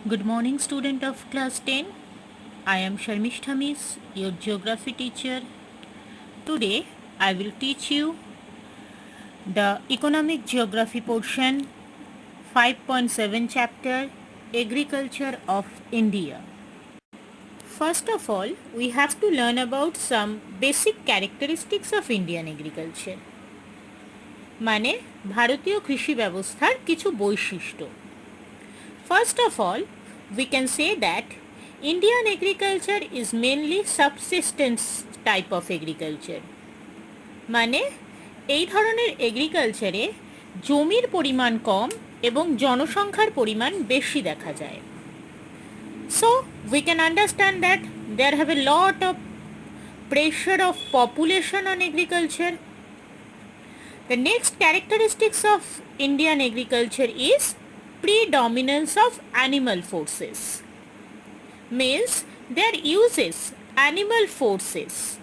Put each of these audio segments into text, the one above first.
Good morning, student of class 10. I am Sharmishtha Miss, your geography teacher. Today I will teach you the economic geography portion 5.7 chapter Agriculture of India. First of all, we have to learn about some basic characteristics of Indian agriculture. মানে ভারতীয় কৃষি ব্যবস্থার কিছু বৈশিষ্ট্য। First of all, we can say that Indian agriculture is mainly subsistence type of agriculture. মানে এই ধরনের এগ্রিকালচারে জমির পরিমাণ কম এবং জনসংখ্যার পরিমাণ বেশি দেখা যায়। So we can understand that there have a lot of pressure of population on agriculture. The next characteristics of Indian agriculture is predominance of animal forces. Means there uses animal forces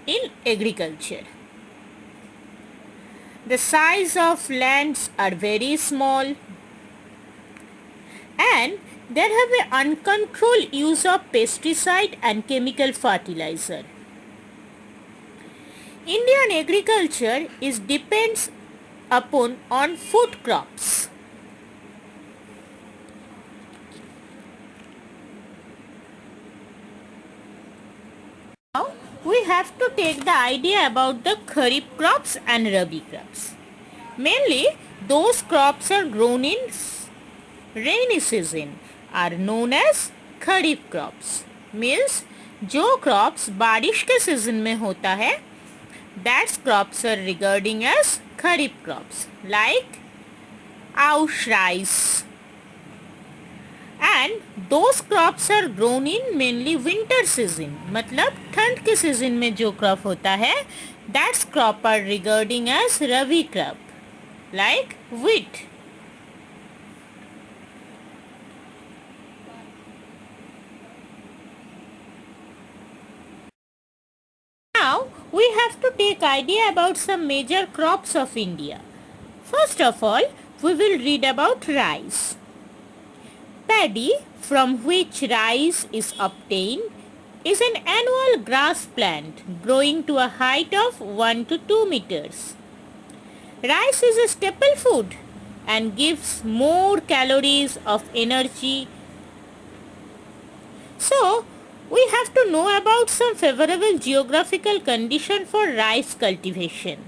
in agriculture. The size of lands are very small and there have a uncontrolled use of pesticide and chemical fertilizer. Indian agriculture is depends upon on food crops. Now we have to take the idea about the kharif crops and rabi crops. Mainly those crops are grown in rainy season are known as kharif crops. Means जो crops बारिश के season में होता है that crops are regarding as kharif crops like oush rice. And those crops are grown in mainly winter season. मतलब ठंड के season में जो crop होता है that crop are regarding as rabi crop like wheat. Now we have to take idea about some major crops of India. First of all, we will read about rice. Paddy, from which rice is obtained, is an annual grass plant growing to a height of 1 to 2 meters. Rice is a staple food and gives more calories of energy. So, we have to know about some favorable geographical condition for rice cultivation.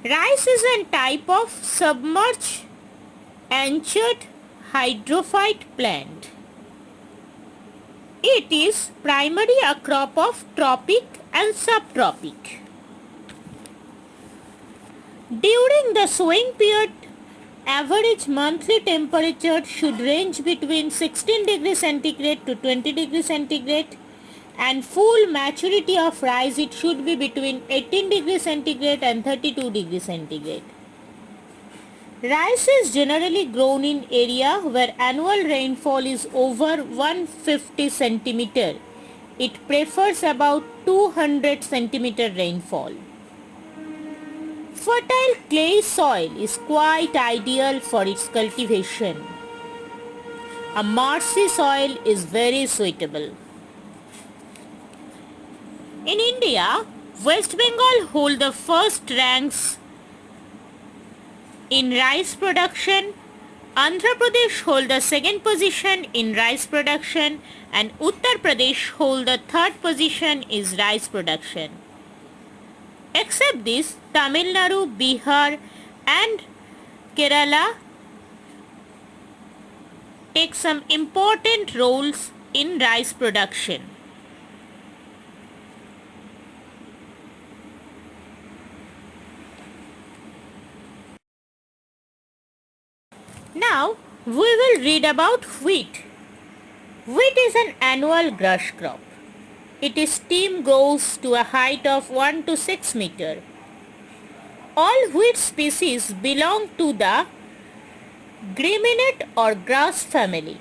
Rice is a type of submerged anchored hydrophyte plant. It is primarily a crop of tropic and subtropic. During the sowing period, average monthly temperature should range between 16 degrees centigrade to 20 degrees centigrade and full maturity of rice it should be between 18 degrees centigrade and 32 degrees centigrade. Rice is generally grown in area where annual rainfall is over 150 centimeter. It prefers about 200 centimeter rainfall. Fertile clay soil is quite ideal for its cultivation. A marshy soil is very suitable. In India, West Bengal hold the first ranks in rice production, Andhra Pradesh hold the second position in rice production and Uttar Pradesh hold the third position is rice production. Except this, Tamil Nadu, Bihar and Kerala take some important roles in rice production. Now we will read about wheat. Wheat is an annual grass crop. Its stem grows to a height of 1 to 6 meter. All wheat species belong to the gramineate or grass family.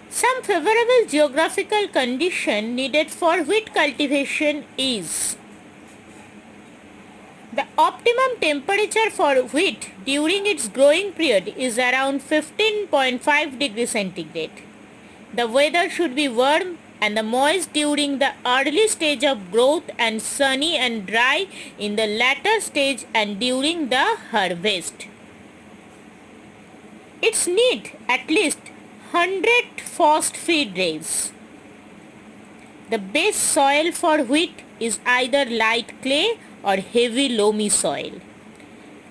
Some favorable geographical condition needed for wheat cultivation is The optimum temperature for wheat during its growing period is around 15.5 degrees centigrade. The weather should be warm and the moist during the early stage of growth and sunny and dry in the latter stage and during the harvest. It's need at least 100 frost free days. The best soil for wheat is either light clay or heavy loamy soil.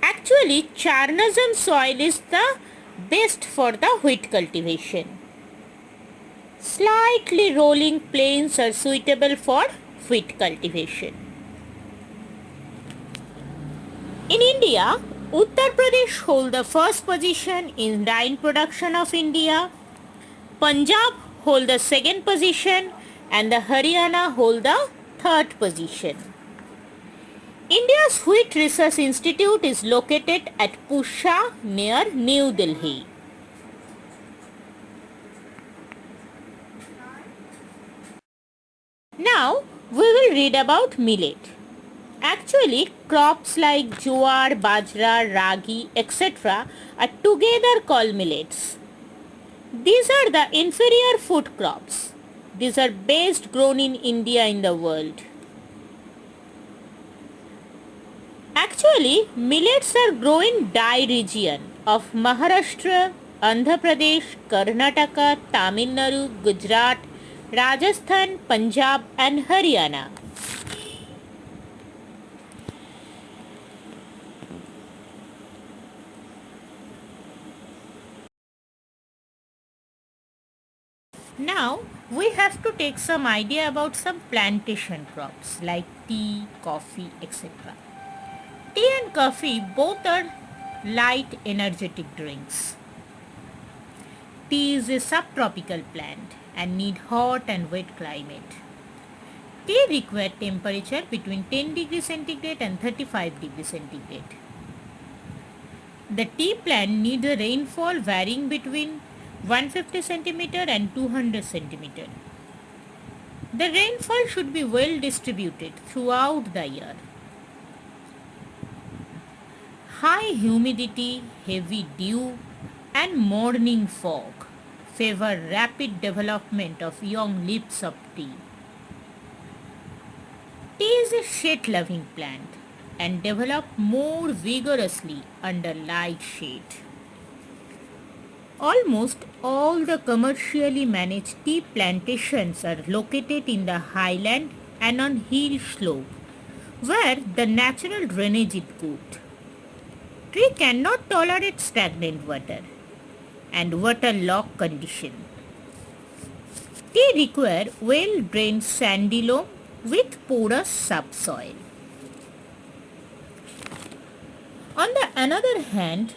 Actually, Charnazam soil is the best for the wheat cultivation. Slightly rolling plains are suitable for wheat cultivation. In India, Uttar Pradesh hold the first position in rice production of India. Punjab hold the second position and the Haryana hold the third position. India's Wheat Research Institute is located at Pusha near New Delhi. Now we will read about millet. Actually, crops like jowar, bajra, ragi, etc. are together called millets. These are the inferior food crops. These are best grown in India in the world. Actually, millets are grown in dry region of Maharashtra, Andhra Pradesh, Karnataka, Tamil Nadu, Gujarat, Rajasthan, Punjab and Haryana. Now we have to take some idea about some plantation crops like tea, coffee, etc. Tea and coffee both are light energetic drinks. Tea is a subtropical plant and need hot and wet climate. Tea requires temperature between 10 degrees centigrade and 35 degrees centigrade. The tea plant needs a rainfall varying between 150 centimeter and 200 centimeter. The rainfall should be well distributed throughout the year. High humidity, heavy dew and morning fog favor rapid development of young leaves of tea. Tea is a shade-loving plant and develops more vigorously under light shade. Almost all the commercially managed tea plantations are located in the highland and on hill slope where the natural drainage is good. Tree cannot tolerate stagnant water and waterlogged condition. Tea require well-drained sandy loam with porous subsoil. On the other hand,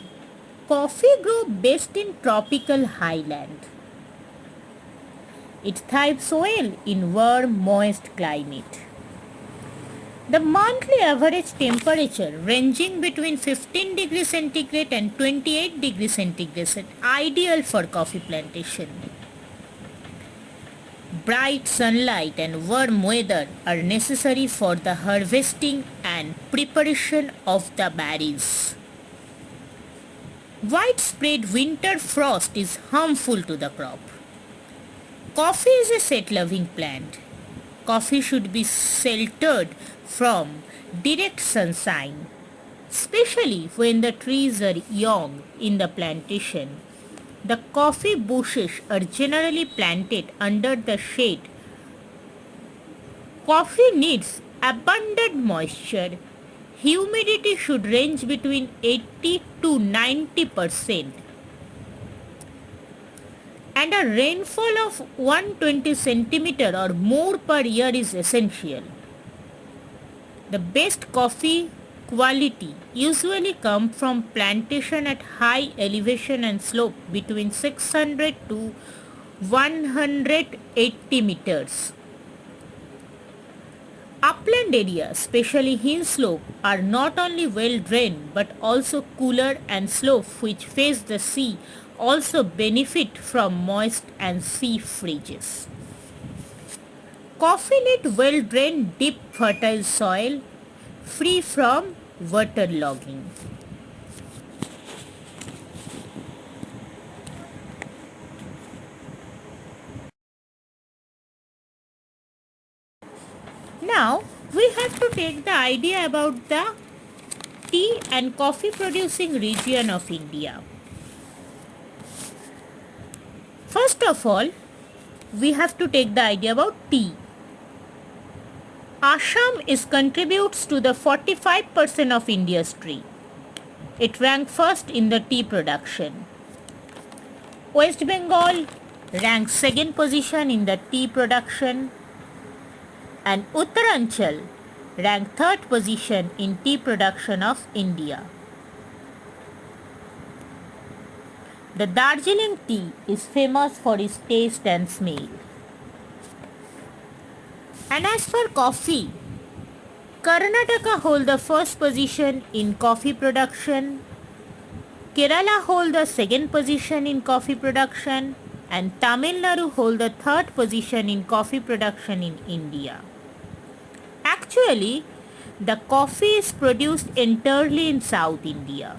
coffee grows best in tropical highland. It thrives well in warm, moist climate. The monthly average temperature ranging between 15 degrees centigrade and 28 degrees centigrade is ideal for coffee plantation. Bright sunlight and warm weather are necessary for the harvesting and preparation of the berries. Widespread winter frost is harmful to the crop. Coffee is a shade-loving plant. Coffee should be sheltered from direct sunshine, especially when the trees are young in the plantation. The coffee bushes are generally planted under the shade. Coffee needs abundant moisture. Humidity should range between 80 to 90% and a rainfall of 120 centimeter or more per year is essential. The best coffee quality usually come from plantation at high elevation and slope between 600 to 180 meters. Upland areas, especially hill slope, are not only well drained but also cooler and slope which face the sea also benefit from moist and sea freezes. Coffee need well drained deep fertile soil free from waterlogging. Now we have to take the idea about the tea and coffee producing region of India. First of all, we have to take the idea about tea. Assam contributes to the 45% of India's tea. It ranked first in the tea production. West Bengal ranks second position in the tea production, and Uttaranchal ranked third position in tea production of India. The Darjeeling tea is famous for its taste and smell. And as for coffee, Karnataka hold the first position in coffee production, Kerala hold the second position in coffee production, and Tamil Nadu hold the third position in coffee production in India. Actually, the coffee is produced entirely in South India.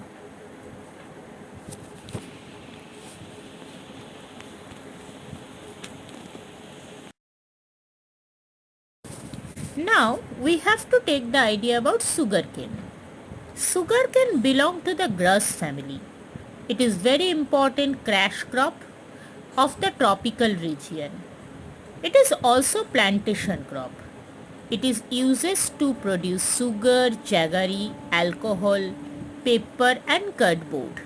Now we have to take the idea about sugarcane. Sugarcane belongs to the grass family. It is very important cash crop of the tropical region. It is also plantation crop. It is used to produce sugar, jaggery, alcohol, paper and cardboard.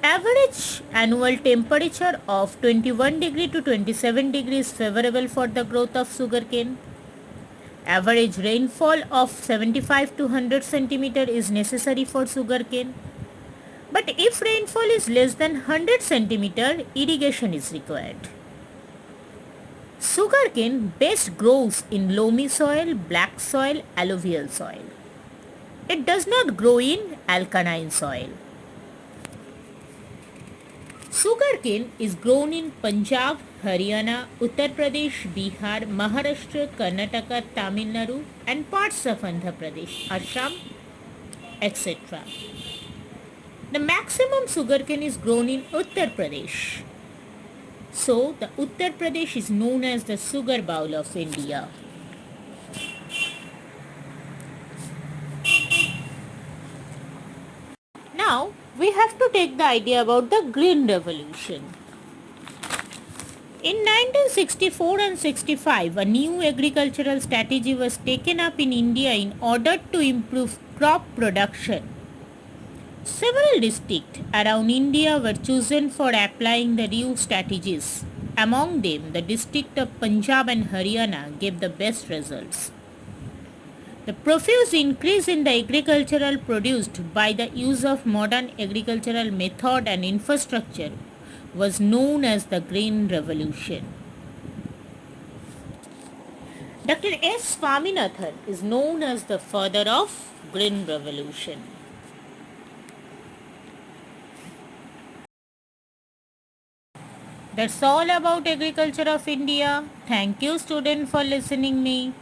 Average annual temperature of 21 degree to 27 degrees is favorable for the growth of sugarcane. Average rainfall of 75 to 100 centimeter is necessary for sugarcane. But if rainfall is less than 100 centimeter, irrigation is required. Sugarcane best grows in loamy soil, black soil, alluvial soil. It does not grow in alkaline soil. Sugarcane is grown in Punjab, Haryana, Uttar Pradesh, Bihar, Maharashtra, Karnataka, Tamil Nadu and parts of Andhra Pradesh, Assam, etc. The maximum sugarcane is grown in Uttar Pradesh. So, the Uttar Pradesh is known as the sugar bowl of India. Now, we have to take the idea about the Green Revolution. In 1964 and 65, a new agricultural strategy was taken up in India in order to improve crop production. Several districts around India were chosen for applying the new strategies. Among them, the district of Punjab and Haryana gave the best results. The profuse increase in the agricultural produced by the use of modern agricultural method and infrastructure was known as the Green Revolution. Dr. S. Swaminathan is known as the father of Green Revolution. That's all about agriculture of India. Thank you student for listening me.